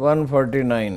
149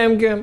MQM,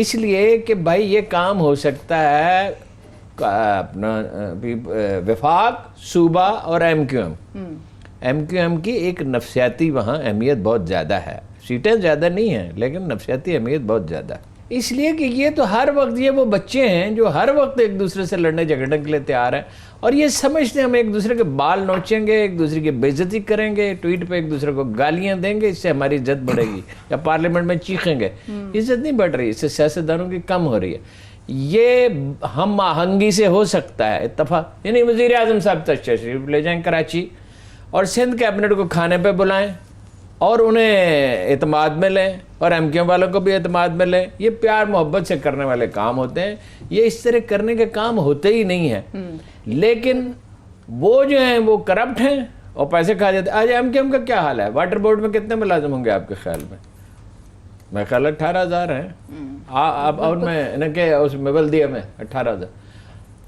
اس لیے کہ بھائی یہ کام ہو سکتا ہے اپنا وفاق، صوبہ اور ایم کیو ایم کی ایک نفسیاتی وہاں اہمیت بہت زیادہ ہے. سیٹیں زیادہ نہیں ہیں لیکن نفسیاتی اہمیت بہت زیادہ ہے. اس لیے کہ یہ تو ہر وقت یہ وہ بچے ہیں جو ہر وقت ایک دوسرے سے لڑنے جھگڑنے کے لیے تیار ہیں اور یہ سمجھتے ہیں ہم ایک دوسرے کے بال نوچیں گے، ایک دوسرے کی بے عزتی کریں گے، ٹویٹ پہ ایک دوسرے کو گالیاں دیں گے، اس سے ہماری عزت بڑھے گی، یا پارلیمنٹ میں چیخیں گے. عزت نہیں بڑھ رہی، اس سے سیاستدانوں کی کم ہو رہی ہے. یہ ہم آہنگی سے ہو سکتا ہے اتفاق. یعنی وزیر اعظم صاحب تشریف لے جائیں کراچی اور سندھ کیبنٹ کو کھانے پہ بلائیں اور انہیں اعتماد میں لیں اور ایم کیو والوں کو بھی اعتماد میں لیں. یہ پیار محبت سے کرنے والے کام ہوتے ہیں، یہ اس طرح کرنے کے کام ہوتے ہی نہیں ہیں. لیکن وہ جو ہیں وہ کرپٹ ہیں اور پیسے کھا جاتے ہیں. آج ایم کیو ایم کا کیا حال ہے؟ واٹر بورڈ میں کتنے ملازم ہوں گے آپ کے خیال میں؟ میں خیال 18,000 ہیں. اب ان میں ان کے اس میں بلدیہ میں 18,000.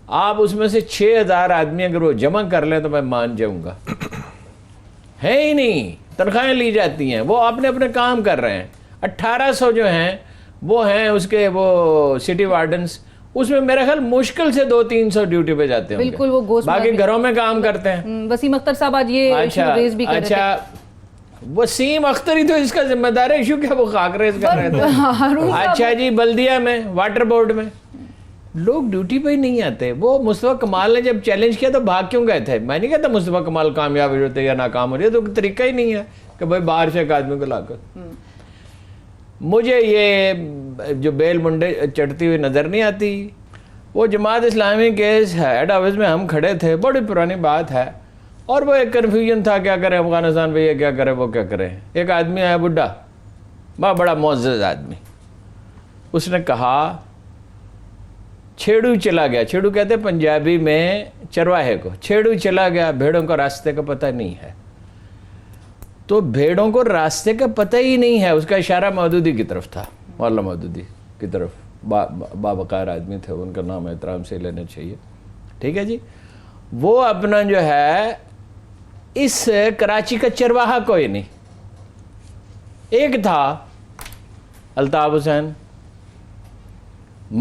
آپ اس میں سے 6,000 آدمی اگر وہ جمع کر لیں تو میں مان جاؤں گا. ہے ہی نہیں، تنخواہیں لی جاتی ہیں، وہ اپنے اپنے کام کر رہے ہیں. 1800 جو ہیں وہ ہیں اس کے وہ سٹی وارڈنس، اس میں میرا خیال مشکل سے 200-300 ڈیوٹی پہ جاتے ہیں. بالکل، وہ گوشت باقی گھروں میں کام کرتے ہیں. وسیم اختر صاحب آج یہ ایشو ریز بھی کر رہے تھے. اچھا وسیم اختر ہی تو اس کا ذمہ دار ہے ایشو کیا، وہ خاک ریز کر رہے تھے. اچھا جی بلدیہ میں، واٹر بورڈ میں لوگ ڈیوٹی پہ ہی نہیں آتے. وہ مصطفیٰ کمال نے جب چیلنج کیا تو بھاگ کیوں گئے تھے؟ میں نہیں کہتا مصطفیٰ کمال کامیاب ہو جاتے یا ناکام ہو جاتے، تو طریقہ ہی نہیں ہے کہ بھائی باہر سے ایک آدمی کو لا کر. مجھے یہ جو بیل منڈے چڑھتی ہوئی نظر نہیں آتی. وہ جماعت اسلامی کے ہیڈ آفس میں ہم کھڑے تھے، بڑی پرانی بات ہے، اور وہ ایک کنفیوژن تھا کیا کریں افغانستان پہ، یہ کیا کرے وہ کیا کرے. ایک آدمی آیا بڈھا، بڑا معزز آدمی، اس نے کہا چھیڑو چلا گیا. چھیڑو کہتے ہیں پنجابی میں چرواہے کو. چھیڑو چلا گیا، بھیڑوں کو راستے کا پتہ نہیں ہے. تو بھیڑوں کو راستے کا پتہ ہی نہیں ہے، اس کا اشارہ مودودی کی طرف تھا، مولانا مودودی کی طرف. باوقار آدمی تھے، ان کا نام احترام سے لینا چاہیے. ٹھیک ہے جی. وہ اپنا جو ہے اس کراچی کا چرواہا کوئی نہیں. ایک تھا الطاف حسین،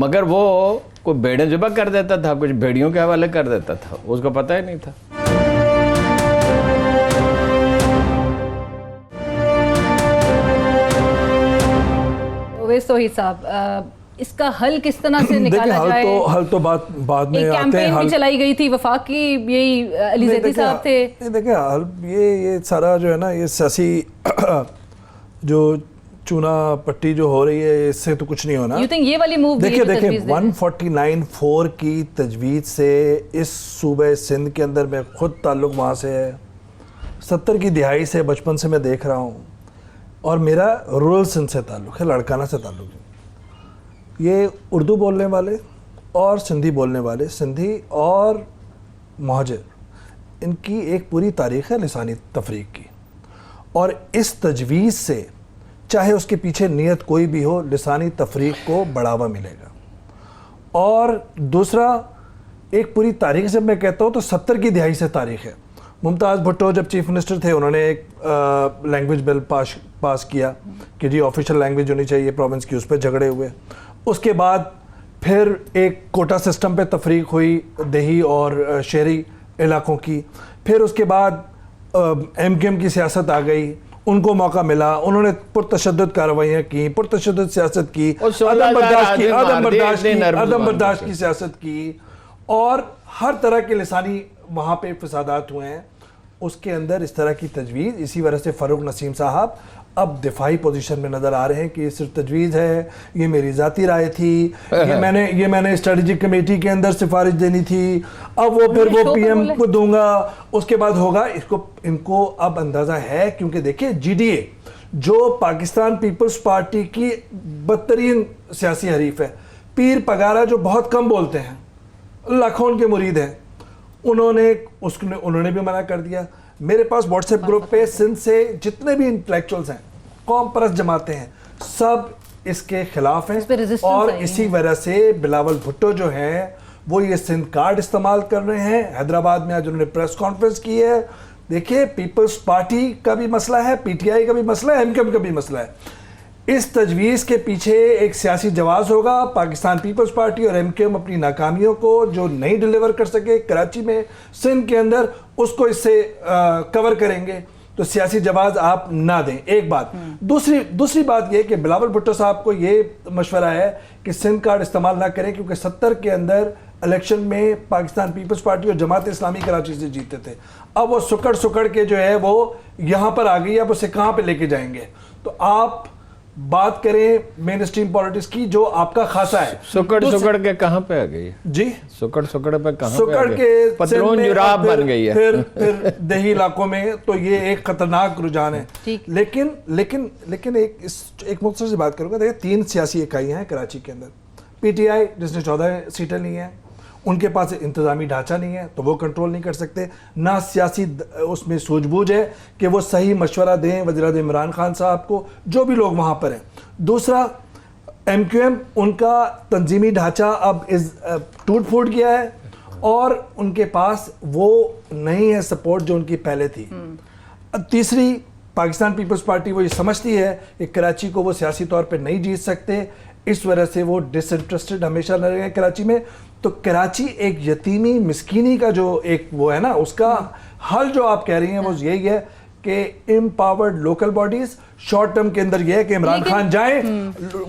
مگر وہ کوئی بھیڑیں ذبح کر دیتا تھا، کچھ بھیڑیوں کے حوالے کر دیتا تھا، اس کو پتہ ہی نہیں تھا. اویس توحید صاحب، اس کا حل کس طرح سے نکالا جائے؟ حل تو بعد میں ایک آتے ہیں. کیمپین بھی چلائی گئی تھی وفاق کی، یہی علی زیدی صاحب تھے. دیکھیں حل یہ سارا جو ہے نا، یہ سیاسی جو چونا پٹی جو ہو رہی ہے، اس سے تو کچھ نہیں ہونا. یہ والی موو دیکھیں 149(4) کی تجویز سے اس صوبہ سندھ کے اندر میں خود تعلق وہاں سے ہے. 70 کی دہائی سے بچپن سے میں دیکھ رہا ہوں، اور میرا رورل سندھ سے تعلق ہے، لڑکانہ سے تعلق ہے. یہ اردو بولنے والے اور سندھی بولنے والے، سندھی اور مہاجر، ان کی ایک پوری تاریخ ہے لسانی تفریق کی. اور اس تجویز سے چاہے اس کے پیچھے نیت کوئی بھی ہو، لسانی تفریق کو بڑھاوا ملے گا. اور دوسرا، ایک پوری تاریخ جب میں کہتا ہوں تو 70 کی دہائی سے تاریخ ہے. ممتاز بھٹو جب چیف منسٹر تھے، انہوں نے ایک لینگویج بل پاس کیا کہ جی آفیشیل لینگویج ہونی چاہیے پروونس کی، اس پہ جھگڑے ہوئے. اس کے بعد پھر ایک کوٹا سسٹم پہ تفریق ہوئی دیہی اور شہری علاقوں کی. پھر اس کے بعد ایم کیو ایم کی سیاست آ گئی، ان کو موقع ملا، انہوں نے پرتشدد کارروائیاں کی، پرتشدد سیاست کی، عدم برداشت کی سیاست کی، اور ہر طرح کے لسانی وہاں پہ فسادات ہوئے ہیں. اس کے اندر اس طرح کی تجویز، اسی وجہ سے فاروق نسیم صاحب اب دفاعی پوزیشن میں نظر آ رہے ہیں کہ یہ صرف تجویز ہے، یہ میری ذاتی رائے تھی، یہ میں نے اسٹریٹجک کمیٹی کے اندر سفارش دینی تھی، اب وہ پھر وہ پی ایم کو دوں گا، اس کے بعد ہوگا. ان کو اب اندازہ ہے، کیونکہ دیکھیں جی ڈی اے جو پاکستان پیپلز پارٹی کی بدترین سیاسی حریف ہے، پیر پگارا جو بہت کم بولتے ہیں، لاکھوں ان کے مرید ہیں، انہوں نے بھی منع کر دیا. میرے پاس واٹس ایپ گروپ پہ سندھ سے جتنے بھی انٹلیکچوئلز ہیں، قوم پرست جماعتیں ہیں، سب اس کے خلاف ہیں. اور اسی وجہ سے بلاول بھٹو جو ہیں وہ یہ سندھ کارڈ استعمال کر رہے ہیں. حیدرآباد میں آج انہوں نے پریس کانفرنس کی ہے. دیکھیے پیپلز پارٹی کا بھی مسئلہ ہے، پی ٹی آئی کا بھی مسئلہ ہے، ایم کیو ایم کا بھی مسئلہ ہے. اس تجویز کے پیچھے ایک سیاسی جواز ہوگا. پاکستان پیپلز پارٹی اور MQM اپنی ناکامیوں کو جو نہیں ڈیلیور کر سکے کراچی میں سندھ کے اندر اس کو اس سے کور کریں گے, تو سیاسی جواز آپ نہ دیں. ایک بات. دوسری بات یہ کہ بلاول بھٹو صاحب کو یہ مشورہ ہے کہ سندھ کارڈ استعمال نہ کریں, کیونکہ 70 کے اندر الیکشن میں پاکستان پیپلز پارٹی اور جماعت اسلامی کراچی سے جیتے تھے. اب وہ سکڑ کے جو ہے وہ یہاں پر آ گئی, اب اسے کہاں پہ لے کے جائیں گے؟ تو آپ بات کریں مین اسٹریم پالیٹکس کی جو آپ کا خاصہ ہے. سکڑ کے کہاں پہ آ گئی جی؟ سکڑ پہ کہاں سکڑ کے پتلون جراب بن گئی ہے پھر دیہی علاقوں میں, تو یہ ایک خطرناک رجحان ہے. لیکن ایک مختصر سی بات کروں گا. دیکھیں 3 سیاسی اکائیاں ہیں کراچی کے اندر. PTI جس نے 14 سیٹیں لی ہیں, ان کے پاس انتظامی ڈھانچہ نہیں ہے تو وہ کنٹرول نہیں کر سکتے, نہ سیاسی اس میں سوجھ بوجھ ہے کہ وہ صحیح مشورہ دیں وزیراعظم عمران خان صاحب کو, جو بھی لوگ وہاں پر ہیں. دوسرا MQM, ان کا تنظیمی ڈھانچہ اب ٹوٹ پھوٹ گیا ہے اور ان کے پاس وہ نہیں ہے سپورٹ جو ان کی پہلے تھی. تیسری پاکستان پیپلز پارٹی وہ یہ سمجھتی ہے کہ کراچی کو وہ سیاسی طور پہ نہیں جیت سکتے, اس وجہ سے وہ ڈس انٹرسٹڈ ہمیشہ رہے ہیں کراچی میں. تو کراچی ایک یتیمی مسکینی کا جو ایک وہ ہے نا, اس کا حل جو آپ کہہ رہی ہیں وہ یہی ہے کہ empowered local bodies. Short term کے اندر یہ ہے کہ عمران خان جائیں,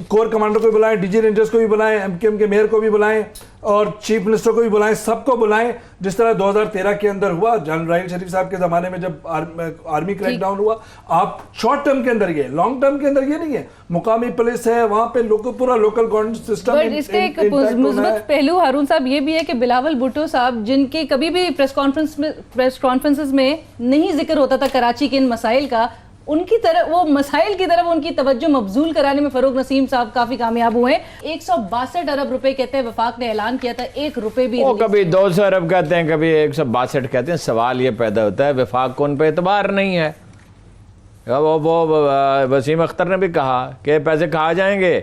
کور کمانڈر کو بھی بلائیں, DG رینجرز کو بھی بلائیں, MQM کے میئر کو بھی بلائیں اور چیف منسٹر کو بھی بلائیں, سب کو بلائیں, جس طرح 2013 کے اندر ہوا جنرل راحیل شریف صاحب کے زمانے میں جب آرمی کریک ڈاؤن ہوا. آپ شارٹ ٹرم کے اندر یہ, لانگ ٹرم کے اندر یہ نہیں ہے. مقامی پولیس ہے وہاں پہ, پورا لوکل گورنمنٹ سسٹم. اس کے ایک مثبت پہلو ہارون صاحب یہ بھی ہے کہ بلاول بھٹو صاحب جن کے کبھی بھی پریس کانفرنسز میں نہیں ذکر ہوتا تھا کراچی کے ان مسائل کا, ان کی طرف وہ مسائل کی طرف ان کی توجہ مبذول کرانے میں فروغ نسیم صاحب کافی کامیاب ہوئے ہیں. 162 ارب روپے کہتے ہیں وفاق نے اعلان کیا تھا, 1 روپے بھی, وہ کبھی 200 ارب کہتے ہیں, کبھی 162 کہتے ہیں. سوال یہ پیدا ہوتا ہے وفاق کو ان پہ اعتبار نہیں ہے. وہ وسیم اختر نے بھی کہا کہ پیسے کھا جائیں گے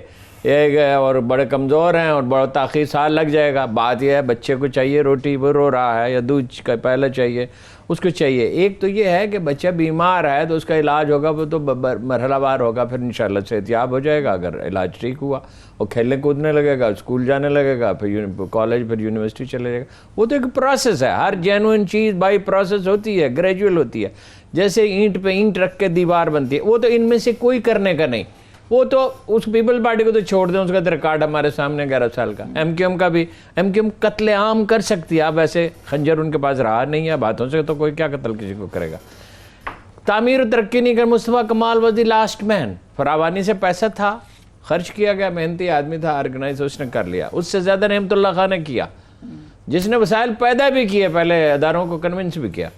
اور بڑے کمزور ہیں اور بڑا تاخیر سال لگ جائے گا. بات یہ ہے بچے کو چاہیے روٹی, وہ رو رہا ہے, یا دودھ کا پہلے چاہیے اس کو چاہیے. ایک تو یہ ہے کہ بچہ بیمار ہے تو اس کا علاج ہوگا, وہ تو مرحلہ وار ہوگا, پھر انشاءاللہ صحتیاب ہو جائے گا اگر علاج ٹھیک ہوا. اور کھیلنے کودنے لگے گا, اسکول جانے لگے گا, پھر کالج, پھر یونیورسٹی چلے جائے گا. وہ تو ایک پروسیس ہے, ہر جینوئن چیز بائی پروسیس ہوتی ہے, گریجول ہوتی ہے. جیسے اینٹ پہ اینٹ رکھ کے دیوار بنتی ہے, وہ تو ان میں سے کوئی کرنے کا نہیں. وہ تو اس پیپل پارٹی کو تو چھوڑ دیں, اس کا تو ریکارڈ ہمارے سامنے 11 سال کا. MQM کا بھی, MQM قتل عام کر سکتی ہے. اب ایسے خنجر ان کے پاس رہا نہیں ہے, باتوں سے تو کوئی کیا قتل کسی کو کرے گا. تعمیر و ترقی نہیں کر, مصطفیٰ کمال واز دی لاسٹ مین. فراوانی سے پیسہ تھا, خرچ کیا گیا, محنتی آدمی تھا, آرگنائز اس نے کر لیا. اس سے زیادہ نعمت اللہ خان نے کیا, جس نے وسائل پیدا بھی کیے, پہلے اداروں کو کنونس بھی کیا.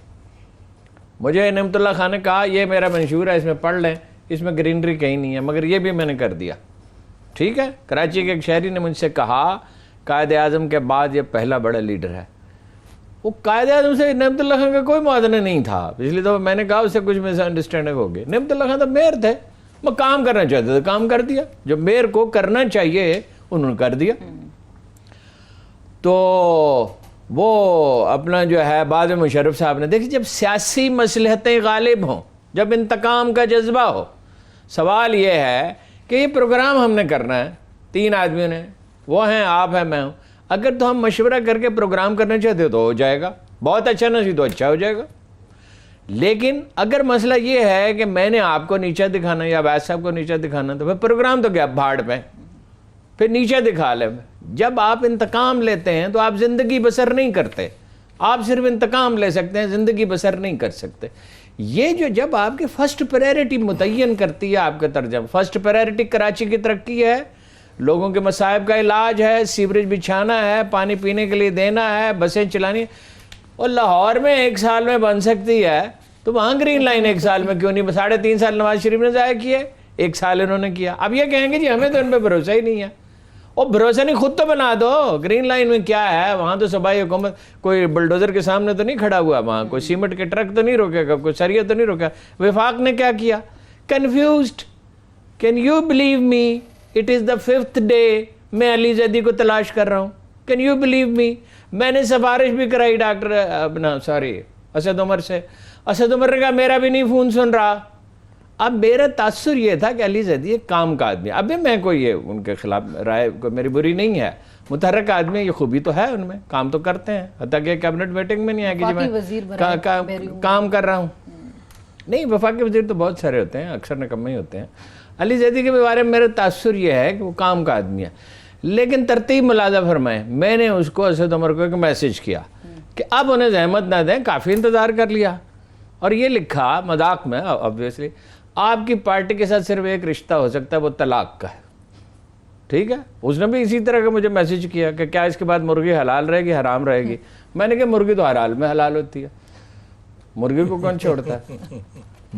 مجھے نعمت اللہ خان نے کہا یہ میرا منشور ہے, اس میں پڑھ لیں, اس میں گرینری کہیں نہیں ہے, مگر یہ بھی میں نے کر دیا. ٹھیک ہے. کراچی کے ایک شہری نے مجھ سے کہا قائد اعظم کے بعد یہ پہلا بڑا لیڈر ہے. وہ قائد اعظم سے نعمت اللہ خان کا کوئی موازنہ نہیں تھا. پچھلی دفعہ میں نے کہا اس سے کچھ مس انڈرسٹینڈنگ ہو گئی. نعمت اللہ خان تو میئر تھے, وہ کام کرنا چاہتے تھے, کام کر دیا. جو میئر کو کرنا چاہیے انہوں نے کر دیا. تو وہ اپنا جو ہے بعد میں مشرف صاحب نے, دیکھیں جب سیاسی مصلحتیں غالب ہوں, جب انتقام کا جذبہ ہو, سوال یہ ہے کہ یہ پروگرام ہم نے کرنا ہے 3 آدمیوں نے, وہ ہیں, آپ ہیں, میں ہوں. اگر تو ہم مشورہ کر کے پروگرام کرنا چاہتے ہو تو ہو جائے گا, بہت اچھا نہ سی تو اچھا ہو جائے گا. لیکن اگر مسئلہ یہ ہے کہ میں نے آپ کو نیچا دکھانا یا ویس صاحب کو نیچا دکھانا, تو پھر پروگرام تو کیا بھاڑ پہ, پھر نیچا دکھا لیں. جب آپ انتقام لیتے ہیں تو آپ زندگی بسر نہیں کرتے, آپ صرف انتقام لے سکتے ہیں, زندگی بسر نہیں کر سکتے. یہ جو جب آپ کی فرسٹ پرائرٹی متعین کرتی ہے آپ کا ترجمہ, فرسٹ پرائرٹی کراچی کی ترقی ہے, لوگوں کے مصائب کا علاج ہے, سیوریج بچھانا ہے, پانی پینے کے لیے دینا ہے, بسیں چلانی, اور لاہور میں 1 سال میں بن سکتی ہے تو وہاں گرین لائن 1 سال میں کیوں نہیں؟ 3.5 سال نواز شریف نے ضائع کیے, 1 سال انہوں نے کیا. اب یہ کہیں گے جی ہمیں تو ان پہ بھروسہ ہی نہیں ہے. اور بھروسہ نہیں, خود تو بنا دو. گرین لائن میں کیا ہے, وہاں تو صوبائی حکومت کوئی بلڈوزر کے سامنے تو نہیں کھڑا ہوا, وہاں کوئی سیمنٹ کے ٹرک تو نہیں روکے گا, کوئی سریا تو نہیں روکا. وفاق نے کیا کیا؟ Confused. Can you believe me, it is the 5th day میں علی زیدی کو تلاش کر رہا ہوں. Can you believe me? میں نے سفارش بھی کرائی ڈاکٹر اسد عمر سے. اسد عمر نے کہا میرا بھی نہیں فون سن رہا. اب میرا تاثر یہ تھا کہ علی زیدی ایک کام کا آدمی ہے. ابھی میں کوئی یہ ان کے خلاف رائے کوئی میری بری نہیں ہے, متحرک آدمی, یہ خوبی تو ہے ان میں, کام تو کرتے ہیں, حتیٰ کہ کیبنٹ میٹنگ میں نہیں ہے کہ میں کام کر رہا ہوں. نہیں, وفاقی وزیر تو بہت سارے ہوتے ہیں, اکثر نکمے ہی ہوتے ہیں. علی زیدی کے بارے میں میرا تاثر یہ ہے کہ وہ کام کا آدمی ہے. لیکن ترتیب ملاحظہ فرمائیں, میں نے اس کو اسد عمر کو ایک میسج کیا کہ اب انہیں زحمت نہ دیں, کافی انتظار کر لیا, اور یہ لکھا مذاق میں obviously, آپ کی پارٹی کے ساتھ صرف ایک رشتہ ہو سکتا ہے, وہ طلاق کا ہے. ٹھیک ہے, اس نے بھی اسی طرح کا مجھے میسج کیا کہ کیا اس کے بعد مرغی حلال رہے گی حرام رہے گی. میں نے کہا مرغی تو حلال میں حلال ہوتی ہے, مرغی کو کون چھوڑتا ہے.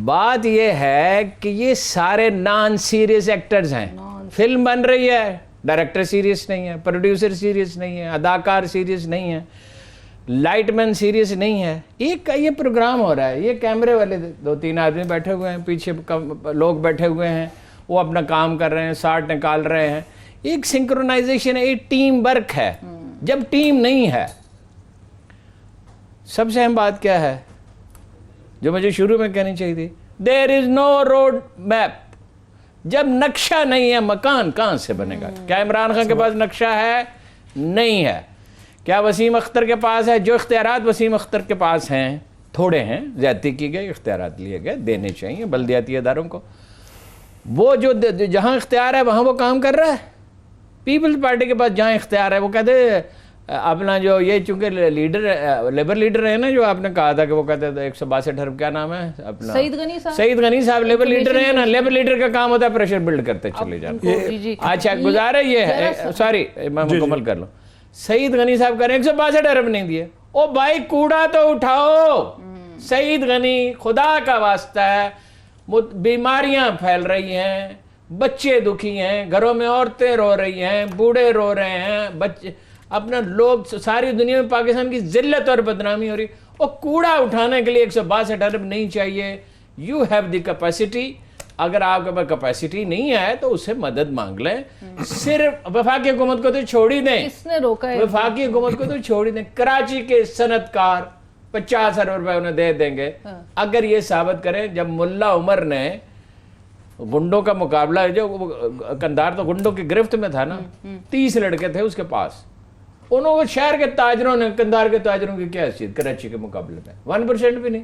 بات یہ ہے کہ یہ سارے نان سیریس ایکٹرز ہیں. فلم بن رہی ہے, ڈائریکٹر سیریس نہیں ہے, پروڈیوسر سیریس نہیں ہے, اداکار سیریس نہیں ہے, لائٹ مین سیریس نہیں ہے. ایک یہ پروگرام ہو رہا ہے, یہ کیمرے والے 2-3 آدمی بیٹھے ہوئے ہیں, پیچھے لوگ بیٹھے ہوئے ہیں, وہ اپنا کام کر رہے ہیں, شاٹ نکال رہے ہیں. ایک سنکرونائزیشن ہے, ایک ٹیم ورک ہے. جب ٹیم نہیں ہے, سب سے اہم بات کیا ہے جو مجھے شروع میں کہنی چاہیے تھی, دیر از نو روڈ میپ. جب نقشہ نہیں ہے, مکان کہاں سے بنے گا؟ کیا عمران خان کے پاس نقشہ ہے؟ نہیں ہے. کیا وسیم اختر کے پاس ہے؟ جو اختیارات وسیم اختر کے پاس ہیں تھوڑے ہیں, زیادتی کی گئی, اختیارات لیے گئے, دینے چاہیے بلدیاتی اداروں کو. وہ جو جہاں اختیار ہے وہاں وہ کام کر رہا ہے. پیپلز پارٹی کے پاس جہاں اختیار ہے وہ کہتے اپنا جو یہ چونکہ لیڈر لیبر لیڈر ہے نا, جو آپ نے کہا تھا کہ وہ کہتے تھے 162 ارب, کیا نام ہے اپنا, سعید غنی صاحب لیبر لیڈر ہیں نا. لیبر لیڈر کا کام ہوتا ہے پریشر بلڈ کرتے چلے جانا. اچھا گزارا یہ ہے, سوری میں مکمل کر لوں. سعید غنی صاحب کہہ رہے ہیں 162 ارب نہیں دیے. او بھائی کوڑا تو اٹھاؤ. سعید غنی خدا کا واسطہ ہے, بیماریاں پھیل رہی ہیں, بچے دکھی ہیں, گھروں میں عورتیں رو رہی ہیں, بوڑھے رو رہے ہیں, بچے اپنا لوگ, ساری دنیا میں پاکستان کی ذلت اور بدنامی ہو رہی. اور کوڑا اٹھانے کے لیے 162 ارب نہیں چاہیے. You have the capacity. اگر آپ کے پاس کیپیسٹی نہیں ہے تو اس سے مدد مانگ لیں. صرف وفاقی حکومت کو تو چھوڑ ہی دیں, کس نے روکا ہے؟ وفاقی حکومت کو تو چھوڑ ہی دیں. کراچی کے صنعت کار 50 ارب روپے انہیں دے دیں گے اگر یہ ثابت کریں. جب ملا عمر نے گنڈوں کا مقابلہ, جو کندار تو گنڈوں کی گرفت میں تھا نا, 30 لڑکے تھے اس کے پاس, انہوں کو شہر کے تاجروں نے, کندار کے تاجروں کی کیا حیثیت کراچی کے مقابلے میں؟ 1% بھی نہیں.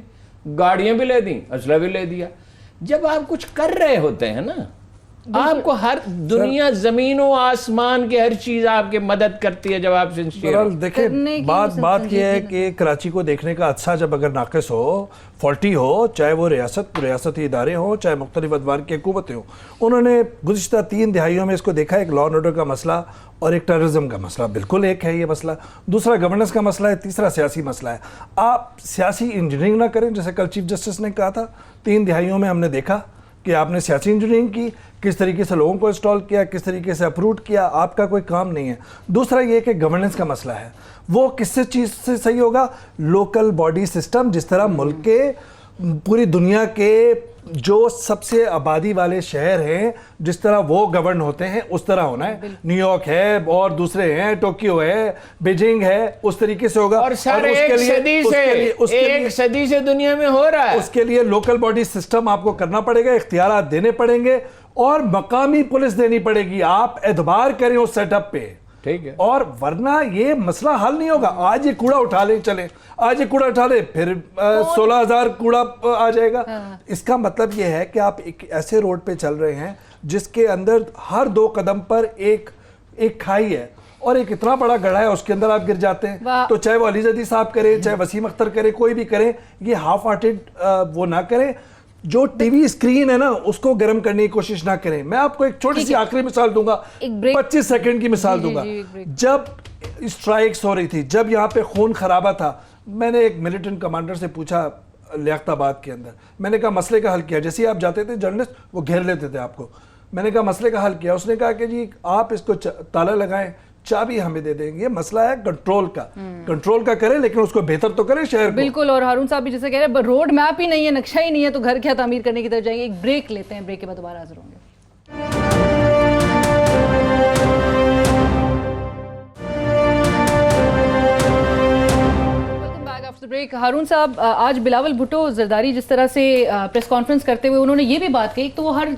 گاڑیاں بھی لے دیں, اسلحہ بھی لے دیا. جب آپ کچھ کر رہے ہوتے ہیں نا, آپ کو ہر دنیا زمین و آسمان کی ہر چیز آپ کی مدد کرتی ہے. جب آپ دیکھیں بات یہ ہے کہ کراچی کو دیکھنے کا اچھا جب اگر ناقص ہو, فالٹی ہو, چاہے وہ ریاستی ادارے ہوں, چاہے مختلف ادوار کی حکومتیں ہوں, انہوں نے گزشتہ 3 دہائیوں میں اس کو دیکھا. ایک لا اینڈ آرڈر کا مسئلہ اور ایک ٹیررزم کا مسئلہ, بالکل ایک ہے یہ مسئلہ. دوسرا گورننس کا مسئلہ ہے, تیسرا سیاسی مسئلہ ہے. آپ سیاسی انجینئرنگ نہ کریں, جیسے کل چیف جسٹس نے کہا تھا. 3 دہائیوں میں ہم نے دیکھا کہ آپ نے سیاسی انجینئرنگ کی, کس طریقے سے لوگوں کو انسٹال کیا, کس طریقے سے اپروو کیا, آپ کا کوئی کام نہیں ہے. دوسرا یہ کہ گورننس کا مسئلہ ہے, وہ کس سے چیز سے صحیح ہوگا؟ لوکل باڈی سسٹم, جس طرح ملک کے پوری دنیا کے جو سب سے آبادی والے شہر ہیں جس طرح وہ گورن ہوتے ہیں اس طرح ہونا ہے. نیو یارک ہے اور دوسرے ہیں, ٹوکیو ہے, بیجنگ ہے, اس طریقے سے ہوگا. اور سر ایک صدی سے دنیا میں ہو رہا ہے. اس کے لیے لوکل باڈی سسٹم آپ کو کرنا پڑے گا, اختیارات دینے پڑیں گے اور مقامی پولیس دینی پڑے گی. آپ اعتبار کریں اس سیٹ اپ پہ, ٹھیک ہے, اور ورنہ یہ مسئلہ حل نہیں ہوگا. آج یہ کوڑا اٹھا لیں, چلیں آج یہ کوڑا اٹھا لیں, پھر 16,000 کوڑا آ جائے گا. اس کا مطلب یہ ہے کہ آپ ایک ایسے روڈ پہ چل رہے ہیں جس کے اندر ہر 2 قدم پر ایک کھائی ہے اور ایک اتنا بڑا گڑھا ہے, اس کے اندر آپ گر جاتے ہیں. تو چاہے وہ علی زیدی صاحب کریں, چاہے وسیم اختر کرے, کوئی بھی کریں, یہ ہاف ہارٹڈ وہ نہ کریں. جو ٹی وی اسکرین ہے نا اس کو گرم کرنے کی کوشش نہ کریں. میں آپ کو ایک چھوٹی سی آخری مثال دوں گا, 25 سیکنڈ کی مثال دوں گا. جب اسٹرائکس ہو رہی تھی, جب یہاں پہ خون خرابہ تھا, میں نے ایک ملیٹنٹ کمانڈر سے پوچھا لیاقت آباد کے اندر, میں نے کہا مسئلے کا حل کیا. جیسے ہی آپ جاتے تھے جرنلسٹ وہ گھیر لیتے تھے آپ کو. میں نے کہا مسئلے کا حل کیا. اس نے کہا کہ جی آپ اس کو تالا لگائیں, چابی ہمیں دے دیں گے. مسئلہ ہے کنٹرول کا کریں, لیکن اس کو بہتر تو کریں شہر کو. بالکل. اور ہارون صاحب بھی جیسے کہہ رہے ہیں روڈ میپ ہی نہیں ہے, نقشہ ہی نہیں ہے, تو گھر کیا تعمیر کرنے کی طرف جائیں گے. ایک بریک لیتے ہیں, بریک کے بعد دوبارہ حاضر ہوں گے. ایک ہارون صاحب آج بلاول بھٹو زرداری جس طرح سے پریس کانفرنس کرتے ہوئے انہوں نے یہ بھی بات کہی، تو وہ ہر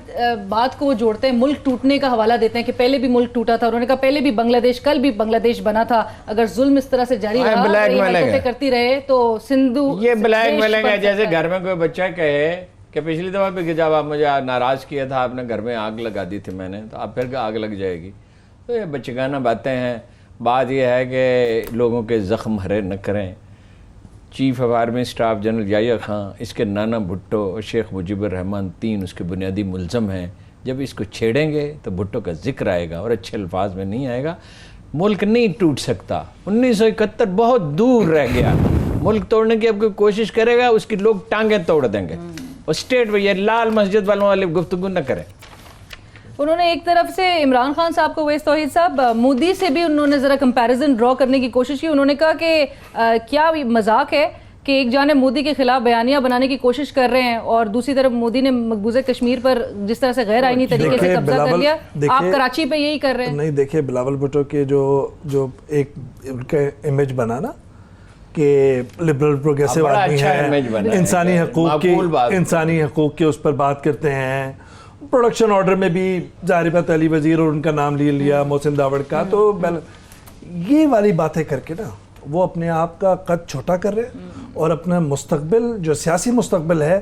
بات کو وہ جوڑتے ہیں، ملک ٹوٹنے کا حوالہ دیتے ہیں کہ پہلے بھی ملک ٹوٹا تھا. انہوں نے کہا پہلے بھی بنگلہ دیش، کل بھی بنگلہ دیش بنا تھا. اگر ظلم اس طرح سے جاری رہا، حرکتیں کرتی رہے تو سندھو یہ بلیک میلنگ ہے. جیسے گھر میں کوئی بچہ کہے کہ پچھلی دفعہ بھی جب آپ مجھے ناراض کیا تھا، آپ نے گھر میں آگ لگا دی تھی میں نے، تو آپ پھر آگ لگ جائے گی. تو یہ بچگانہ باتیں ہیں. بات یہ ہے کہ لوگوں کے زخم ہرے نہ کریں. Chief of army staff general Yahya Khan, اس کے نانا بھٹو اور شیخ مجیب الرحمن، تین اس کے بنیادی ملزم ہیں. جب اس کو چھیڑیں گے تو بھٹو کا ذکر آئے گا اور اچھے الفاظ میں نہیں آئے گا. ملک نہیں ٹوٹ سکتا. 1971 بہت دور رہ گیا. ملک توڑنے کی اب کوئی کوشش کرے گا، اس کی لوگ ٹانگیں توڑ دیں گے. اور اسٹیٹ میں یہ لال مسجد والوں والی گفتگو نہ کریں. انہوں نے ایک طرف سے عمران خان صاحب کو، اویس توحید صاحب، مودی سے بھی انہوں نے ذرا کمپیریزن ڈرا کرنے کی کوشش کی. انہوں نے کہا کہ کیا مذاق ہے کہ ایک جانب مودی کے خلاف بیانیہ بنانے کی کوشش کر رہے ہیں اور دوسری طرف مودی نے مقبوضہ کشمیر پر جس طرح سے غیر آئینی طریقے سے قبضہ کر لیا. آپ کراچی پہ یہی کر رہے ہیں. نہیں، دیکھیں بلاول بھٹو کے جو ایک ان کا امیج بنا نا کہ لبرل پروگریسو آدمی ہے، انسانی حقوق کے اس پر بات کرتے ہیں. پروڈکشن آرڈر میں بھی ظاہر بات علی وزیر اور ان کا نام لیا محسن داوڑ کا. تو یہ والی باتیں کر کے نا وہ اپنے آپ کا قد چھوٹا کر رہے ہیں اور اپنا مستقبل جو سیاسی مستقبل ہے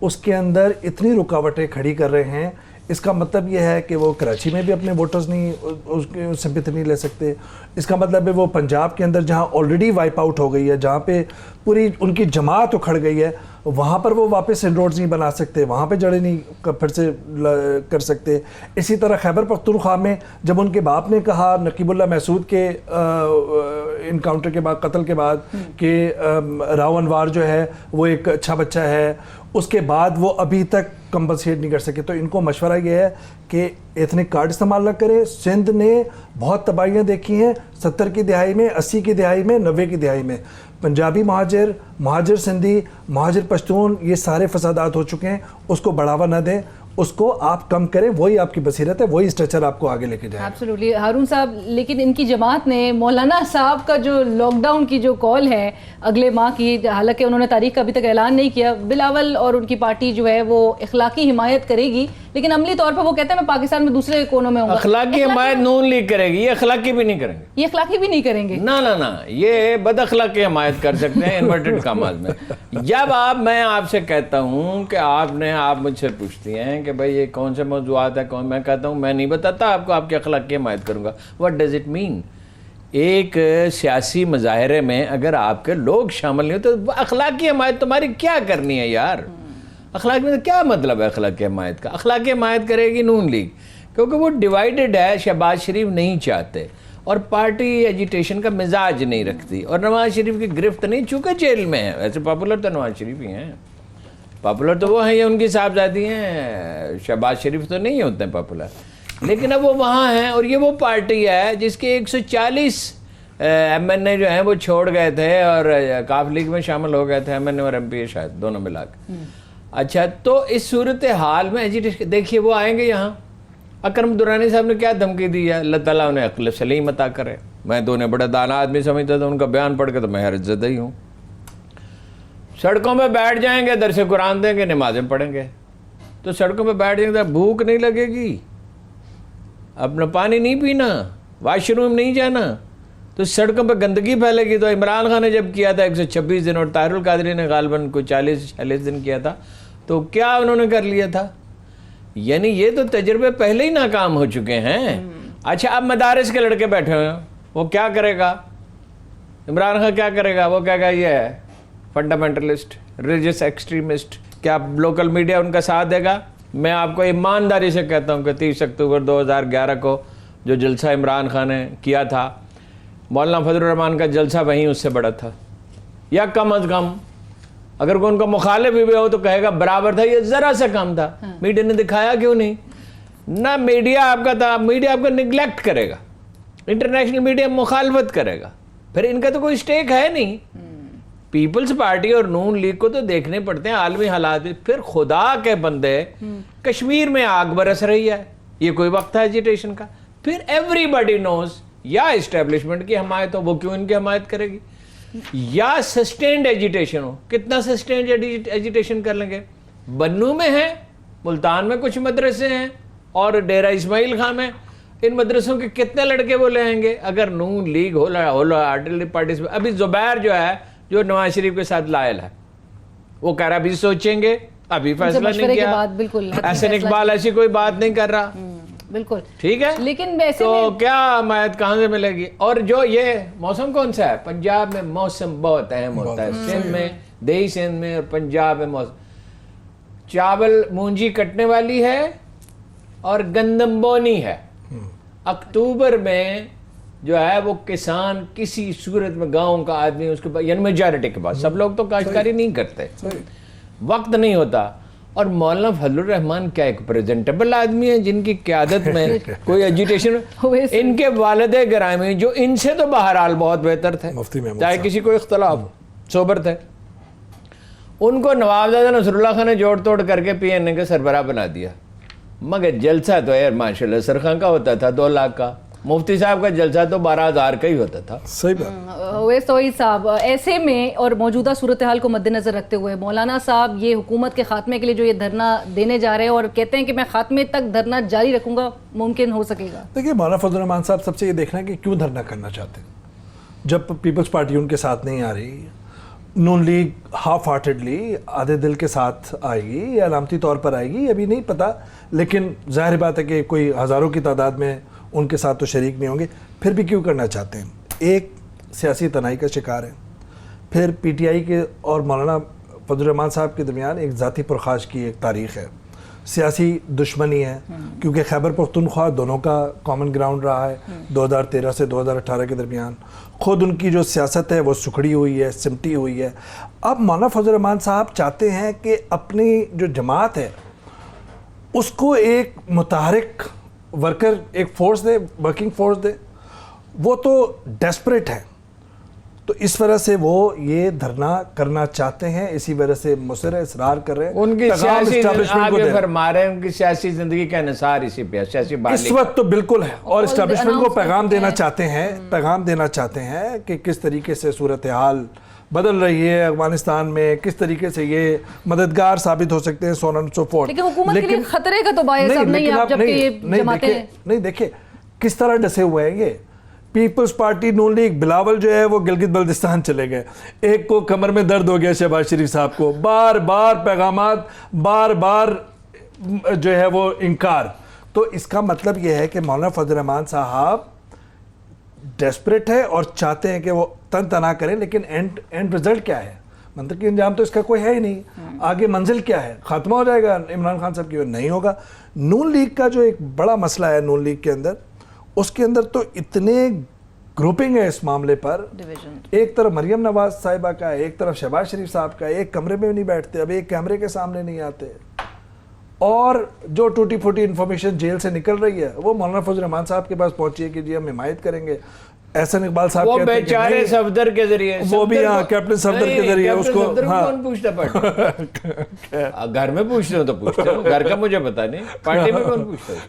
اس کے اندر اتنی رکاوٹیں کھڑی کر رہے ہیں. اس کا مطلب یہ ہے کہ وہ کراچی میں بھی اپنے ووٹرز نہیں اس کی سمپتھی نہیں لے سکتے. اس کا مطلب ہے وہ پنجاب کے اندر جہاں آلریڈی وائپ آؤٹ ہو گئی ہے، جہاں پہ پوری ان کی جماعت اکھڑ گئی ہے، وہاں پر وہ واپس انروڈز نہیں بنا سکتے، وہاں پہ جڑیں نہیں پھر سے کر سکتے. اسی طرح خیبر پختونخوا میں جب ان کے باپ نے کہا نقیب اللہ محسود کے انکاؤنٹر کے بعد، قتل کے بعد، کہ راؤ انوار جو ہے وہ ایک اچھا بچہ ہے، اس کے بعد وہ ابھی تک کمپنسیٹ نہیں کر سکے. تو ان کو مشورہ یہ ہے کہ ایتھنک کارڈ استعمال نہ کریں. سندھ نے بہت تباہیاں دیکھی ہیں 70 کی دہائی میں، 80 کی دہائی میں، 90 کی دہائی میں. پنجابی مہاجر سندھی، مہاجر پشتون، یہ سارے فسادات ہو چکے ہیں. اس کو بڑھاوا نہ دیں، اس کو آپ کم کریں. وہی آپ کی بصیرت ہے، وہی اسٹرکچر آپ کو آگے لے کے جائے. ایبسولوٹلی ہارون صاحب. لیکن ان کی جماعت نے مولانا صاحب کا جو لاک ڈاؤن کی جو کال ہے اگلے ماہ کی، حالانکہ انہوں نے تاریخ کا ابھی تک اعلان نہیں کیا، بلاول اور ان کی پارٹی جو ہے وہ اخلاقی حمایت کرے گی، لیکن عملی طور پر وہ کہتے ہیں میں پاکستان میں دوسرے کونوں میں ہوں گا. اخلاقی حمایت نون لیگ کرے گی، یہ اخلاقی بھی نہیں کریں گے. یہ اخلاقی بھی نہیں کریں گے. نہ یہ بد اخلاقی حمایت کر سکتے ہیں انورٹڈ کامات میں. جب میں آپ سے کہتا ہوں کہ آپ مجھ سے پوچھتی ہیں کہ بھائی یہ کون سے موضوعات ہیں، میں کہتا ہوں میں نہیں بتاتا آپ کو، آپ کی اخلاق کی حمایت کروں گا. What does it mean? ایک سیاسی مظاہرے میں اگر آپ کے لوگ شامل نہیں ہو تو اخلاقی حمایت تمہاری کیا کرنی ہے یار؟ اخلاق میں کیا مطلب ہے اخلاقی حمایت کا؟ اخلاقی حمایت کرے گی نون لیگ کیونکہ وہ ڈیوائیڈڈ ہے. شہباز شریف نہیں چاہتے اور پارٹی ایجیٹیشن کا مزاج نہیں رکھتی، اور نواز شریف کی گرفت نہیں، چونکہ جیل میں ہے. ویسے پاپولر تو نواز شریف ہی ہیں، پاپولر تو وہ ہیں، یہ ان کی صاحبزادی ہیں. شہباز شریف تو نہیں ہوتے ہیں پاپولر، لیکن اب وہ وہاں ہیں. اور یہ وہ پارٹی ہے جس کے 140 ایم این اے جو ہیں وہ چھوڑ گئے تھے اور کاف لیگ میں شامل ہو گئے تھے، ایم این اے اور ایم پی اے شاید دونوں ملا کے. اچھا، تو اس صورتحال میں ایجیٹیشن دیکھیے وہ آئیں گے یہاں. اکرم درانی صاحب نے کیا دھمکی دی ہے؟ اللہ تعالیٰ انہیں عقل سلیم عطا کرے. میں تو انہیں بڑا دانا آدمی سمجھتا تھا، ان کا بیان پڑھ کے تو میں حیرت زدہ ہی ہوں. سڑکوں پہ بیٹھ جائیں گے، درس قرآن دیں گے، نمازیں پڑھیں گے. تو سڑکوں پہ بیٹھ جائیں گے تو بھوک نہیں لگے گی، اپنا پانی نہیں پینا، واش روم نہیں جانا، تو سڑکوں پہ گندگی پھیلے گی. تو عمران خان نے جب کیا تھا 126 دن اور طاہر القادری نے غالباً کوئی 40-46 دن کیا تھا، تو کیا انہوں نے کر لیا تھا؟ یعنی یہ تو تجربے پہلے ہی ناکام ہو چکے ہیں. اچھا، اب مدارس کے لڑکے بیٹھے ہوئے ہیں، وہ کیا کرے گا؟ عمران خان کیا کرے گا؟ وہ کہے گا یہ ہے فنڈامنٹلسٹ، ریلیجس ایکسٹریمسٹ. کیا لوکل میڈیا ان کا ساتھ دے گا؟ میں آپ کو ایمانداری سے کہتا ہوں کہ 30 اکتوبر 2011 کو جو جلسہ عمران خان نے کیا تھا، مولانا فضل الرحمان کا جلسہ وہیں اس سے بڑا تھا، یا کم از کم اگر کوئی ان کا مخالف بھی ہو تو کہے گا برابر تھا، یہ ذرا سا کم تھا. میڈیا نے دکھایا کیوں نہیں؟ نہ میڈیا آپ کا تھا، میڈیا آپ کا نگلیکٹ کرے گا، انٹرنیشنل میڈیا مخالفت کرے گا، پھر ان کا تو کوئی سٹیک ہے نہیں. پیپلز پارٹی اور نون لیگ کو تو دیکھنے پڑتے ہیں عالمی حالات. پھر خدا کے بندے، کشمیر میں آگ برس رہی ہے، یہ کوئی وقت ہے ایجیٹیشن کا؟ پھر ایوری باڈی نوز یا اسٹیبلشمنٹ کی حمایت ہو، وہ کیوں ان کی حمایت کرے گی؟ یا سسٹینڈ ایجیٹیشن ہو. کتنا سسٹینڈ ایجیٹیشن کر لیں گے؟ بنو میں ہے، ملتان میں کچھ مدرسے ہیں اور ڈیرہ اسماعیل خان میں. ان مدرسوں کے کتنے لڑکے وہ لے آئیں گے اگر نون لیگ پارٹیز میں؟ ابھی زبیر جو ہے، جو نواز شریف کے ساتھ لائل ہے، وہ کہہ رہا ابھی سوچیں گے، ابھی فیصلہ نہیں کیا. احسن اقبال ایسی کوئی بات نہیں کر رہا. بالکل ٹھیک ہے، لیکن تو کیا حمایت کہاں سے ملے گی؟ اور جو یہ موسم کون سا ہے؟ پنجاب میں موسم بہت اہم ہوتا ہے. سندھ میں، دیہی سندھ میں اور پنجاب میں موسم، چاول مونجی کٹنے والی ہے اور گندم بونی ہے. اکتوبر میں جو ہے وہ کسان کسی صورت میں، گاؤں کا آدمی اس کے پاس، یعنی میجارٹی کے پاس، سب لوگ تو کاشتکاری نہیں کرتے، وقت نہیں ہوتا. اور مولانا فضل الرحمان کیا ایک پریزنٹیبل آدمی ہے جن کی قیادت میں کوئی ایجیٹیشن. ان کے والد گرامی جو ان سے تو بہرحال بہت بہتر تھے، چاہے کسی کو اختلاف، سوبر تھے. ان کو نواب زادہ نصر اللہ خان نے جوڑ توڑ کر کے پی این اے کا سربراہ بنا دیا. مگر جلسہ تو یار ماشاء اللہ سرخان کا ہوتا تھا 2 لاکھ کا. مفتی صاحب کا جلسہ تو 12,000 کا ہی ہوتا تھا. صحیح بات. اویس توحید صاحب، ایسے میں اور موجودہ صورتحال کو مد نظر رکھتے ہوئے مولانا صاحب یہ حکومت کے خاتمے کے لیے جو یہ دھرنا دینے جا رہے ہیں اور کہتے ہیں کہ میں خاتمے تک دھرنا جاری رکھوں گا، ممکن ہو سکے گا؟ دیکھیے، مولانا فضل الرحمان صاحب سب سے یہ دیکھنا ہے کہ کیوں دھرنا کرنا چاہتے ہیں. جب پیپلز پارٹی ان کے ساتھ نہیں آ رہی، نون لیگ ہاف ہارٹیڈلی آدھے دل کے ساتھ آئے گی یا علامتی طور پر آئے گی، ابھی نہیں پتہ، لیکن ظاہر بات ہے کہ کوئی ہزاروں کی تعداد میں ان کے ساتھ تو شریک نہیں ہوں گے. پھر بھی کیوں کرنا چاہتے ہیں؟ ایک سیاسی تنہائی کا شکار ہے، پھر پی ٹی آئی کے اور مولانا فضل الرحمان صاحب کے درمیان ایک ذاتی پرخاش کی ایک تاریخ ہے، سیاسی دشمنی ہے، کیونکہ خیبر پختونخوا دونوں کا کامن گراؤنڈ رہا ہے 2013 سے 2018 کے درمیان. خود ان کی جو سیاست ہے وہ سکھڑی ہوئی ہے، سمٹی ہوئی ہے. اب مولانا فضل الرحمان صاحب چاہتے ہیں کہ اپنی جو جماعت ہے اس کو ایک متحرک ورکر، ایک فورس دے، ورکنگ فورس دے. وہ تو ڈیسپریٹ ہے، تو اس وجہ سے وہ یہ دھرنا کرنا چاہتے ہیں، اسی وجہ سے مصر اصرار کر رہے ہیں. ان کی سیاسی آگے فرما رہے ہیں، ان کی سیاسی زندگی کا انحصار اسی پہ، سیاسی اس وقت تو بالکل ہے. اور اسٹیبلشمنٹ کو پیغام دینا چاہتے ہیں، پیغام دینا چاہتے ہیں کہ کس طریقے سے صورتحال بدل رہی ہے افغانستان میں، کس طریقے سے یہ مددگار ثابت ہو سکتے ہیں، سو آن سو فورتھ. لیکن حکومت کے لیے خطرے کا تو باعث اب نہیں ہے جبکہ یہ جماعتیں ہیں. نہیں دیکھیں کس طرح ڈسے ہوئے ہیں یہ. پیپلز پارٹی نون لیگ، بلاول جو ہے وہ گلگت بلتستان چلے گئے. ایک کو کمر میں درد ہو گیا شہباز شریف صاحب کو، بار بار پیغامات، بار بار جو ہے وہ انکار. تو اس کا مطلب یہ ہے کہ مولانا فضل الرحمان صاحب ڈیسپریٹ ہے اور چاہتے ہیں کہ وہ تن تنا کریں، لیکن اینڈ رزلٹ کیا ہے؟ منطقی انجام تو اس کا کوئی ہے ہی نہیں. آگے منزل کیا ہے؟ خاتمہ ہو جائے گا عمران خان صاحب کی؟ نہیں ہوگا. نون لیگ کا جو ایک بڑا مسئلہ ہے نون لیگ کے اندر، اس کے اندر تو اتنے گروپنگ ہے اس معاملے پر. ایک طرف مریم نواز صاحبہ کا ہے، ایک طرف شہباز شریف صاحب کا ہے. ایک کمرے میں نہیں بیٹھتے، اب ایک کیمرے کے سامنے نہیں آتے. اور جو ٹوٹی پھوٹی انفارمیشن جیل سے نکل رہی ہے وہ مولانا فضل الرحمان صاحب کے پاس پہنچی ہے کہ جی ہم حمایت کریں گے. احسن اقبال صاحب وہ بیچارے صفدر کے ذریعے، وہ بھی ہاں کیپٹن صفدر کے ذریعے اس کو کون پوچھتا پارٹی؟ گھر میں پوچھتے ہو تو پوچھتے ہو، گھر کا مجھے پتا نہیں، پارٹی میں کون پوچھتا ہے؟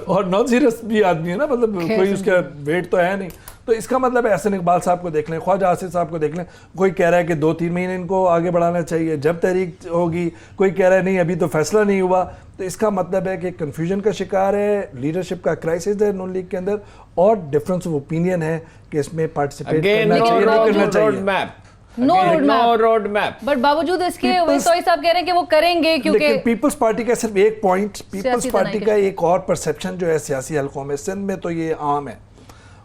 اور نان سیریس بھی آدمی ہے نا، مطلب کوئی اس کا ویٹ تو ہے نہیں. تو اس کا مطلب ہے احسن اقبال صاحب کو دیکھ لیں، خواجہ آصف صاحب کو دیکھ لیں. کوئی کہہ رہا ہے کہ 2-3 مہینے ان کو آگے بڑھانا چاہیے جب تحریک ہوگی، کوئی کہہ رہا ہے نہیں ابھی تو فیصلہ نہیں ہوا. تو اس کا مطلب ہے کہ کنفیوژن کا شکار ہے، لیڈرشپ کا کرائسس ہے نون لیگ کے اندر، اور ڈفرنس آف اوپینین ہے کہ اس میں پارٹیسپیٹ کرنا چاہیے نہیں کرنا چاہیے. نو روڈ میپ. بٹ باوجود اس کے توحید صاحب کہہ رہے ہیں کہ وہ کریں گے، کیونکہ پیپلز پارٹی کا صرف ایک پوائنٹ، پیپلز پارٹی کا ایک اور پرسپشن جو ہے سیاسی حلقوں میں، سندھ میں تو یہ عام ہے،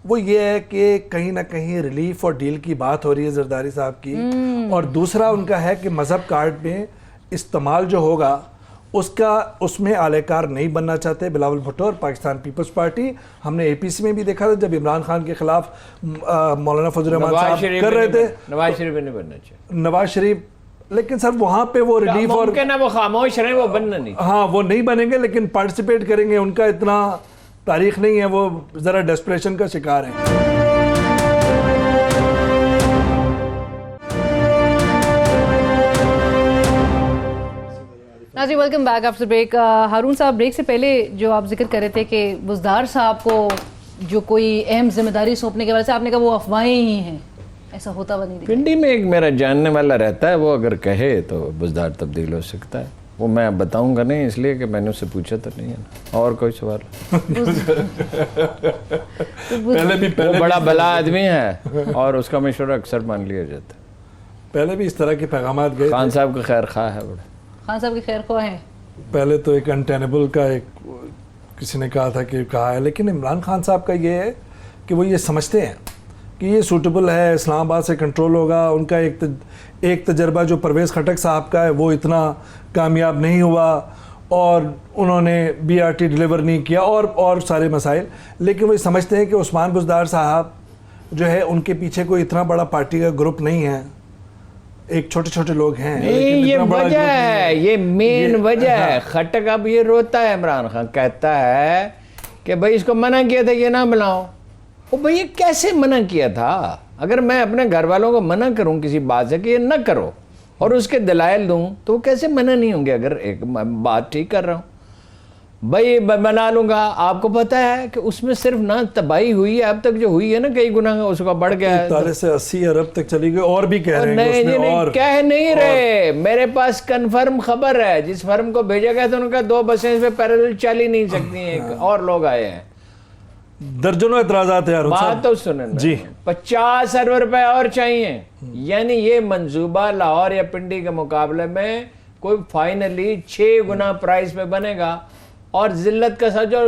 وہ یہ ہے کہ کہیں نہ کہیں ریلیف اور ڈیل کی بات ہو رہی ہے زرداری صاحب کی. اور دوسرا ان کا ہے کہ مذہب کارڈ میں استعمال جو ہوگا اس میں اعلی کار نہیں بننا چاہتے بلاول بھٹو اور پاکستان پیپلز پارٹی. ہم نے اے پی سی میں بھی دیکھا تھا جب عمران خان کے خلاف مولانا فضل الرحمان صاحب کر رہے تھے. نواز شریف نہیں بننا چاہیے، نواز شریف، لیکن سر وہاں پہ وہ ریلیف اور ممکن ہے وہ خاموش رہیں، وہ بننا نہیں. ہاں وہ نہیں بنیں گے لیکن پارٹیسپیٹ کریں گے. ان کا اتنا تاریخ نہیں ہے، وہ ذرا ڈیسپریشن کا شکار ہیں. ناظرین welcome back after break. Haroon صاحب، بریک سے پہلے جو آپ ذکر کر رہے تھے کہ بزدار صاحب کو جو کوئی اہم ذمہ داری سونپنے کی وجہ سے آپ نے کہا وہ افواہیں ہی ہیں، ایسا ہوتا ہوا نہیں دکھا. پنڈی میں ایک میرا جاننے والا رہتا ہے, وہ اگر کہے تو بزدار تبدیل ہو سکتا ہے. وہ میں بتاؤں گا نہیں, اس لیے کہ میں نے اس سے پوچھا تو نہیں ہے نا. اور کوئی سوال؟ وہ بڑا بھلا آدمی ہے اور اس کا مشورہ اکثر مان لیا جاتا ہے. پہلے بھی اس طرح کے پیغامات گئے. خان صاحب کا خیر خواہ ہے بڑا. خان صاحب کی خیر خواہ ہیں. پہلے تو ایک انٹینیبل کا ایک کسی نے کہا تھا کہ کہا ہے, لیکن عمران خان صاحب کا یہ ہے کہ وہ یہ سمجھتے ہیں کہ یہ سوٹیبل ہے, اسلام آباد سے کنٹرول ہوگا. ان کا ایک تجربہ جو پرویز خٹک صاحب کا ہے وہ اتنا کامیاب نہیں ہوا اور انہوں نے بی آر ٹی ڈیلیور نہیں کیا اور سارے مسائل. لیکن وہ سمجھتے ہیں کہ عثمان بزدار صاحب جو ہے ان کے پیچھے کوئی اتنا بڑا پارٹی کا گروپ نہیں ہے, ایک چھوٹے چھوٹے لوگ ہیں. یہ وجہ ہے, یہ مین وجہ ہے. خٹک اب یہ روتا ہے, عمران خان کہتا ہے کہ بھائی اس کو منع کیا تھا یہ نہ بلاؤ. وہ بھائی یہ کیسے منع کیا تھا؟ اگر میں اپنے گھر والوں کو منع کروں کسی بات سے کہ یہ نہ کرو اور اس کے دلائل دوں تو وہ کیسے منع نہیں ہوں گے؟ اگر ایک بات ٹھیک کر رہا ہوں بھائی بنا لوں گا. آپ کو پتا ہے کہ اس میں صرف نہ تباہی ہوئی ہے اب تک جو ہوئی ہے نا, کئی گنا اس کا بڑھ گیا ہے, 40 سے 80 ارب تک چلی گئی. اور بھی کہہ رہے ہیں نہیں نہیں کہہ نہیں رہے. میرے پاس کنفرم خبر ہے, جس فرم کو بھیجا گیا تھا ان کا 2 بسیں اس پہ پیرالل چل ہی نہیں سکتی ہیں, اور لوگ آئے ہیں. درجنوں اعتراضات ہیں. بات تو سنیں جی, 50 ارب روپے اور چاہیے. یعنی یہ منصوبہ لاہور یا پنڈی کے مقابلے میں کوئی فائنلی 6 گنا پرائز پہ بنے گا. اور ذلت کا سا جو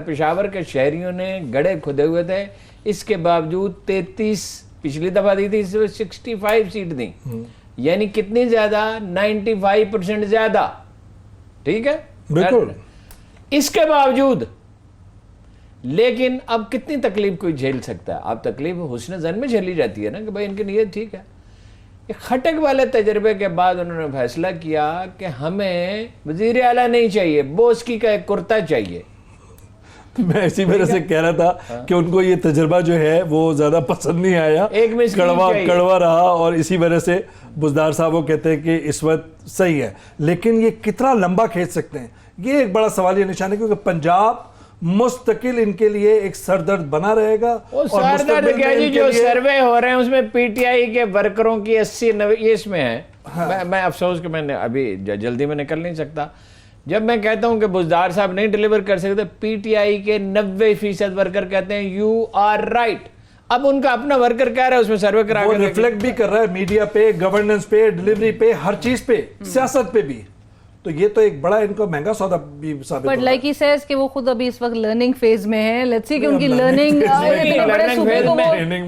پشاور کے شہریوں نے گڑھے کھدے ہوئے تھے, اس کے باوجود 33 پچھلی دفعہ دی تھی, اس میں 65 سیٹ دیں. یعنی کتنی زیادہ؟ 95% زیادہ. ٹھیک ہے بالکل. اس کے باوجود لیکن اب کتنی تکلیف کوئی جھیل سکتا ہے؟ اب تکلیف حسن ظن میں جھیلی جاتی ہے نا کہ بھائی ان کی نیت ٹھیک ہے. خٹک والے تجربے کے بعد انہوں نے فیصلہ کیا کہ ہمیں وزیر اعلیٰ نہیں چاہیے, بوسکی کا ایک کرتا چاہیے. میں اسی وجہ سے کہہ رہا تھا کہ ان کو یہ تجربہ جو ہے وہ زیادہ پسند نہیں آیا, کڑوا رہا, اور اسی وجہ سے بزدار صاحب وہ کہتے ہیں کہ اس وقت صحیح ہے. لیکن یہ کتنا لمبا کھینچ سکتے ہیں, یہ ایک بڑا سوالیہ نشان ہے, کیونکہ پنجاب مستقل ان کے لیے ایک سر درد بنا رہے گا. اور مستقبل میں جو سروے ہو رہے ہیں اس میں پی ٹی آئی کے ورکروں کی 80-90 یہ اس میں ہے. میں افسوس کہ میں نے ابھی جلدی میں نکل نہیں سکتا. جب میں کہتا ہوں کہ بزدار صاحب نہیں ڈیلیور کر سکتے, پی ٹی آئی کے 90% ورکر کہتے ہیں یو آر رائٹ. اب ان کا اپنا ورکر کہہ رہا ہے, اس میں سروے کرا کے ریفلیکٹ بھی کر رہا ہے میڈیا پہ, گورننس پہ, ڈیلیوری پہ, ہر چیز پہ, سیاست پہ بھی. تو یہ تو ایک بڑا ان کو مہنگا سودا بھی ثابت بٹ لائک ہی سیز کہ وہ خود ابھی اس وقت لرننگ فیز میں ہیں. لیٹس سی کہ ان کی لرننگ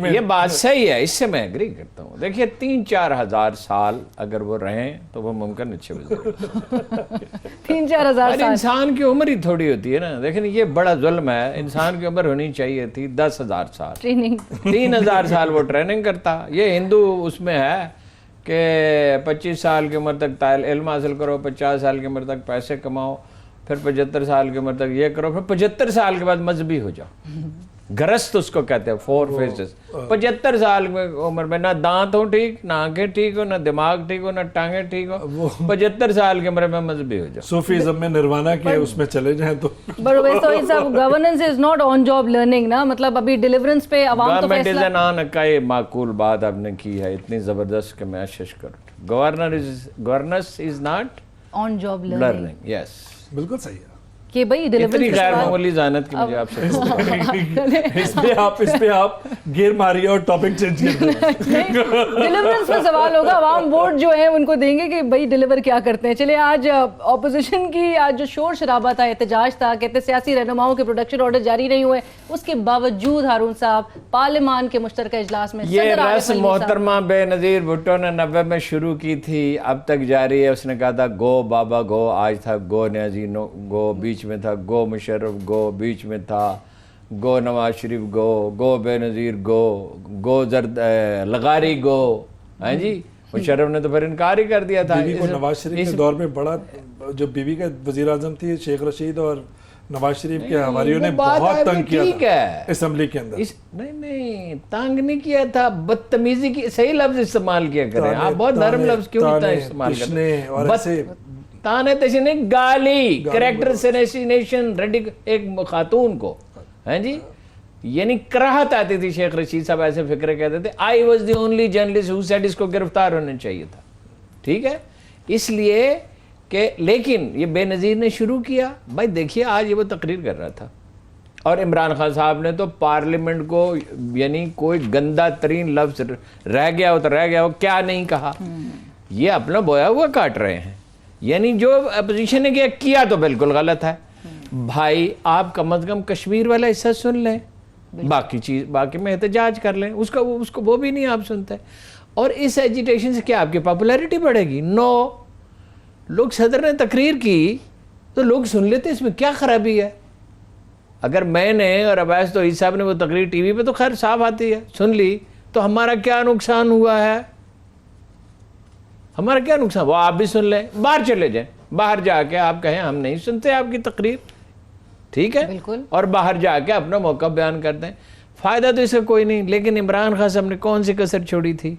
یہ بات صحیح ہے, اس سے میں ایگری کرتا ہوں. دیکھیے 3-4 ہزار سال اگر وہ رہیں تو وہ ممکن اچھے وزیر. 3-4 ہزار سال انسان کی عمر ہی تھوڑی ہوتی ہے نا. دیکھیں یہ بڑا ظلم ہے. انسان کی عمر ہونی چاہیے تھی 10,000 سال. 3,000 سال وہ ٹریننگ کرتا. یہ ہندو اس میں ہے کہ 25 سال کی عمر تک علم حاصل کرو, 50 سال کی عمر تک پیسے کماؤ, پھر 75 سال کی عمر تک یہ کرو, پھر 75 سال کے بعد مذہبی ہو جاؤ. گرست اس کو کہتے ہیں, 4 phases. 75 سال کی عمر میں نہ دانت ہو ٹھیک, نہ آنکھیں ٹھیک ہو, نہ دماغ ٹھیک ہو, نہ ٹانگیں ٹھیک ہو, 75 سال کی عمر میں مذہبی ہو جاؤ. صوفیزم میں نروانا کے اس میں چلے جائیں تو. بٹ ویسے governance is not on job learning نا, مطلب ابھی ڈیلیورنس پہ عوام تو فیصلہ. یہ معقول بات آپ نے کی ہے اتنی زبردست کہ میں اشش کروں. Governance is not on job learning. Yes بالکل صحیح ہے کہ بھئی اتنی غیر معمولی ذہانت کی مجھے آپ سے اس پہ آپ گیر ماری اور ٹاپک چینج کر دیں. ڈیلیورنس پہ سوال ہوگا, عوام ووٹ جو ہیں ان کو دیں گے کہ بھئی ڈیلیور کیا کرتے ہیں. چلے آج اپوزیشن کی آج جو شور شرابہ تھا, احتجاج تھا, کہتے سیاسی رہنماؤں کے پروڈکشن آرڈر جاری نہیں ہوئے, اس کے باوجود ہارون صاحب پارلیمان کے مشترکہ اجلاس میں یہ رسم محترمہ بے نظیر بھٹو نے 90 میں شروع کی تھی, اب تک جاری ہے. اس نے کہا تھا گو بابا گو, آج تھا گو نیازی گو, بیچ میں تھا گو مشرف گو, بیچ میں تھا گو نواز شریف گو, گو بے نظیر گو, گو زرد لغاری گو. ہاں جی, مشرف نے تو پھر انکار ہی کر دیا تھا. بیوی کو نواز شریف کے دور میں بڑا, جو بیوی کا وزیر اعظم تھی شیخ رشید, اور نواز شریف کے ہماریوں نے بہت تنگ کیا تھا اسمبلی کے اندر. نہیں تنگ نہیں کیا تھا, بدتمیزی کی, صحیح لفظ استعمال کیا کریں آپ, بہت نرم لفظ کیوں استعمال کریں. تانے تشنے, گالی, کریکٹر سینیشن ایک خاتون کو, ہیں جی, یعنی کراہت آتی تھی. شیخ رشید صاحب ایسے فکرے کہتے تھے I was the only journalist who said اس کو گرفتار ہونا چاہیے تھا. ٹھیک ہے, اس لیے کہ لیکن یہ بے نظیر نے شروع کیا. بھائی دیکھیے آج یہ وہ تقریر کر رہا تھا اور عمران خان صاحب نے تو پارلیمنٹ کو یعنی کوئی گندا ترین لفظ رہ گیا ہو تو رہ گیا ہو, کیا نہیں کہا. یہ اپنا بویا ہوا کاٹ رہے ہیں. یعنی جو اپوزیشن نے کیا تو بالکل غلط ہے. بھائی آپ کم از کم کشمیر والا حصہ سن لیں, باقی میں احتجاج کر لیں. اس کو وہ بھی نہیں آپ سنتے. اور اس ایجیٹیشن سے کیا آپ کی پاپولیرٹی بڑھے گی؟ نو. لوگ صدر نے تقریر کی تو لوگ سن لیتے, اس میں کیا خرابی ہے؟ اگر میں نے اور عباس توحید صاحب نے وہ تقریر ٹی وی پہ تو خیر صاف آتی ہے, سن لی تو ہمارا کیا نقصان ہوا ہے؟ ہمارا کیا نقصان؟ وہ آپ بھی سن لیں, باہر چلے جائیں, باہر جا کے آپ کہیں ہم نہیں سنتے آپ کی تقریر. ٹھیک ہے, اور باہر جا کے اپنا موقف بیان کر دیں. فائدہ تو اس کا کوئی نہیں. لیکن عمران خان صاحب نے کون سی کسر چھوڑی تھی؟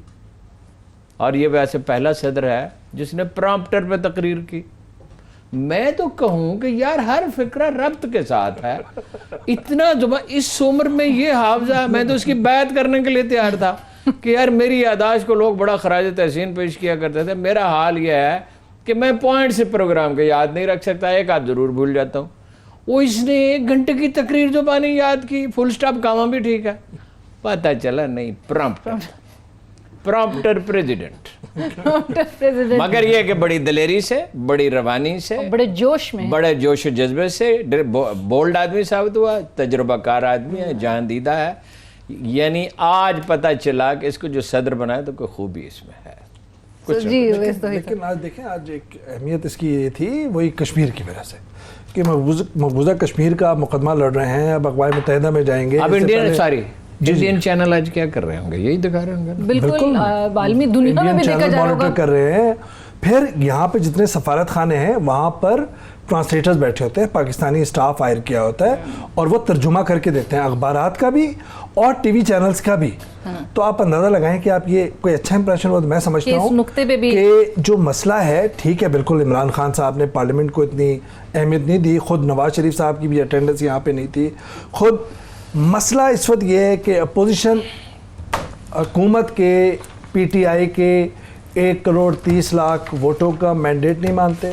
اور یہ ویسے پہلا صدر ہے جس نے پرامپٹر پہ تقریر کی. میں تو کہوں کہ یار ہر فکرہ ربط کے ساتھ ہے. اتنا اس عمر میں یہ حافظہ, میں تو اس کی بیعت کرنے کے لیے تیار تھا کہ یار میری یادداشت کو لوگ بڑا خراج تحسین پیش کیا کرتے تھے. میرا حال یہ ہے کہ میں پوائنٹ سے پروگرام کے یاد نہیں رکھ سکتا, ایک آدھ ضرور بھول جاتا ہوں. وہ اس نے 1 گھنٹے کی تقریر جو بانی یاد کی, فل سٹاپ کامہ بھی ٹھیک ہے, پتہ چلا نہیں پرامپٹر پریزیڈنٹ. مگر یہ کہ بڑی دلیری سے, بڑی روانی سے, بڑے جوش و جذبے سے بولڈ آدمی ثابت ہوا, تجربہ کار آدمی ہے, جہاں دیدہ ہے. یعنی آج پتہ چلا کہ اس کو جو صدر بنایا تو کوئی خوبی اس میں ہے. لیکن آج دیکھیں, آج ایک اہمیت اس کی یہ تھی وہی کشمیر کی وجہ سے کہ مقبوضہ کشمیر کا مقدمہ لڑ رہے ہیں. اب اقوام متحدہ میں جائیں گے. اب انڈین چینل آج کیا کر رہے ہوں گے؟ یہی دکھا رہے ہوں گے. بالکل عالمی دنیا میں بھی دیکھا جا رہا ہوگا. مانیٹر کر رہے ہیں. پھر یہاں پہ جتنے سفارت خانے ہیں وہاں پر ٹرانسلیٹرز بیٹھے ہوتے ہیں, پاکستانی اسٹاف ہائر کیا ہوتا ہے اور وہ ترجمہ کر کے دیتے ہیں, اخبارات کا بھی اور ٹی وی چینلز کا بھی. تو آپ اندازہ لگائیں کہ آپ یہ کوئی اچھا امپریشن ہو. تو میں سمجھتا ہوں کہ جو مسئلہ ہے ٹھیک ہے, بالکل عمران خان صاحب نے پارلیمنٹ کو اتنی اہمیت نہیں دی, خود نواز شریف صاحب کی بھی اٹینڈنس یہاں پہ نہیں تھی. خود مسئلہ اس وقت یہ ہے کہ اپوزیشن حکومت کے پی ٹی آئی کے 1,30,00,000 ووٹوں کا مینڈیٹ نہیں مانتے,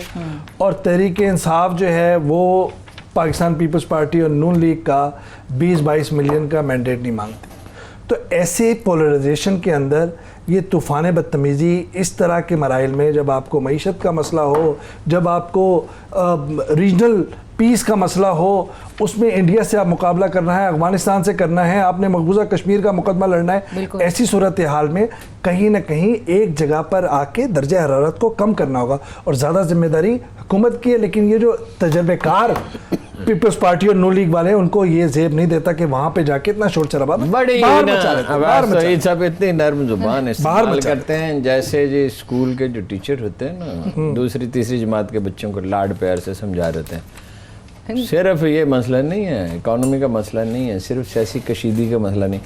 اور تحریک انصاف جو ہے وہ پاکستان پیپلز پارٹی اور نون لیگ کا 20-22 ملین کا مینڈیٹ نہیں مانگتے. تو ایسے پولرائزیشن کے اندر یہ طوفان بدتمیزی اس طرح کے مراحل میں, جب آپ کو معیشت کا مسئلہ ہو, جب آپ کو ریجنل پیس کا مسئلہ ہو, اس میں انڈیا سے آپ مقابلہ کرنا ہے, افغانستان سے کرنا ہے, آپ نے مقبوضہ کشمیر کا مقدمہ لڑنا ہے, ایسی صورتحال میں کہیں نہ کہیں ایک جگہ پر آ کے درجہ حرارت کو کم کرنا ہوگا. اور زیادہ ذمہ داری حکومت کی ہے, لیکن یہ جو تجربے کار پیپلز پارٹی اور نون لیگ والے ہیں ان کو یہ زیب نہیں دیتا کہ وہاں پہ جا کے اتنا شور شرابہ سب اتنی نرم زبان استعمال کرتے ہیں جیسے جی اسکول کے جو ٹیچر ہوتے ہیں نا, دوسری تیسری جماعت کے بچوں کو لاڈ پیار سے سمجھا دیتے ہیں. صرف یہ مسئلہ نہیں ہے, اکانومی کا مسئلہ نہیں ہے, صرف سیاسی کشیدگی کا مسئلہ نہیں.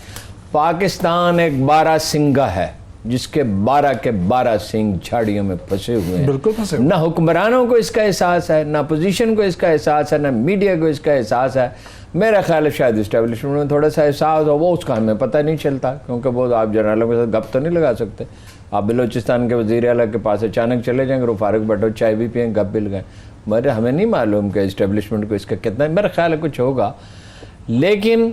پاکستان ایک 12 سنگا ہے جس کے 12 کے 12 سنگ جھاڑیوں میں پھنسے ہوئے ہیں. بالکل پھنسے ہوئے. نہ حکمرانوں کو اس کا احساس ہے, نہ اپوزیشن کو اس کا احساس ہے, نہ میڈیا کو اس کا احساس ہے. میرا خیال ہے شاید اسٹیبلشمنٹ میں تھوڑا سا احساس ہو, وہ اس کا ہمیں پتہ نہیں چلتا, کیونکہ وہ آپ جنرالوں کے ساتھ گپ تو نہیں لگا سکتے. آپ بلوچستان کے وزیر اعلیٰ کے پاس اچانک چلے جائیں گے, وہ فاروق بھٹو چائے بھی پئیں, گپ بھی لگائیں. مگر ہمیں نہیں معلوم کہ اسٹیبلشمنٹ کو اس کا کتنا, میرا خیال ہے کچھ ہوگا. لیکن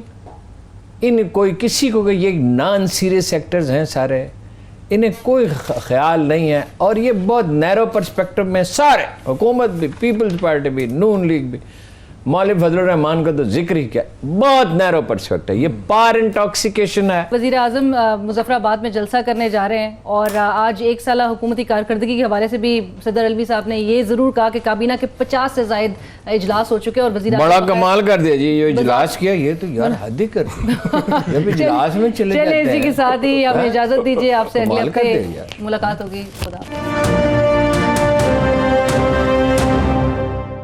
ان کوئی کسی کو کہ یہ نان سیریس سیکٹرز ہیں سارے, انہیں کوئی خیال نہیں ہے. اور یہ بہت نیرو پرسپیکٹو میں سارے, حکومت بھی, پیپلز پارٹی بھی, نون لیگ بھی, مولوی فضل الرحمان کا تو ذکر ہی کیا, بہت نیرو پرسپیکٹ ہے. یہ پار انٹاکسیکیشن ہے. وزیر اعظم مظفر آباد میں جلسہ کرنے جا رہے ہیں, اور آج 1 سالہ حکومتی کارکردگی کے حوالے سے بھی صدر الوی صاحب نے یہ ضرور کہا کہ کابینہ کے 50 سے زائد اجلاس ہو چکے, اور وزیر اعظم بڑا کمال کر دیا جی یہ اجلاس کیا, یہ تو یار حد ہی کر دی, جب اجلاس میں چلے جاتے ہیں. اسی کے ساتھ ہی ہمیں اجازت دیجیے, آپ سے اگلے ہفتے ملاقات ہوگی. خدا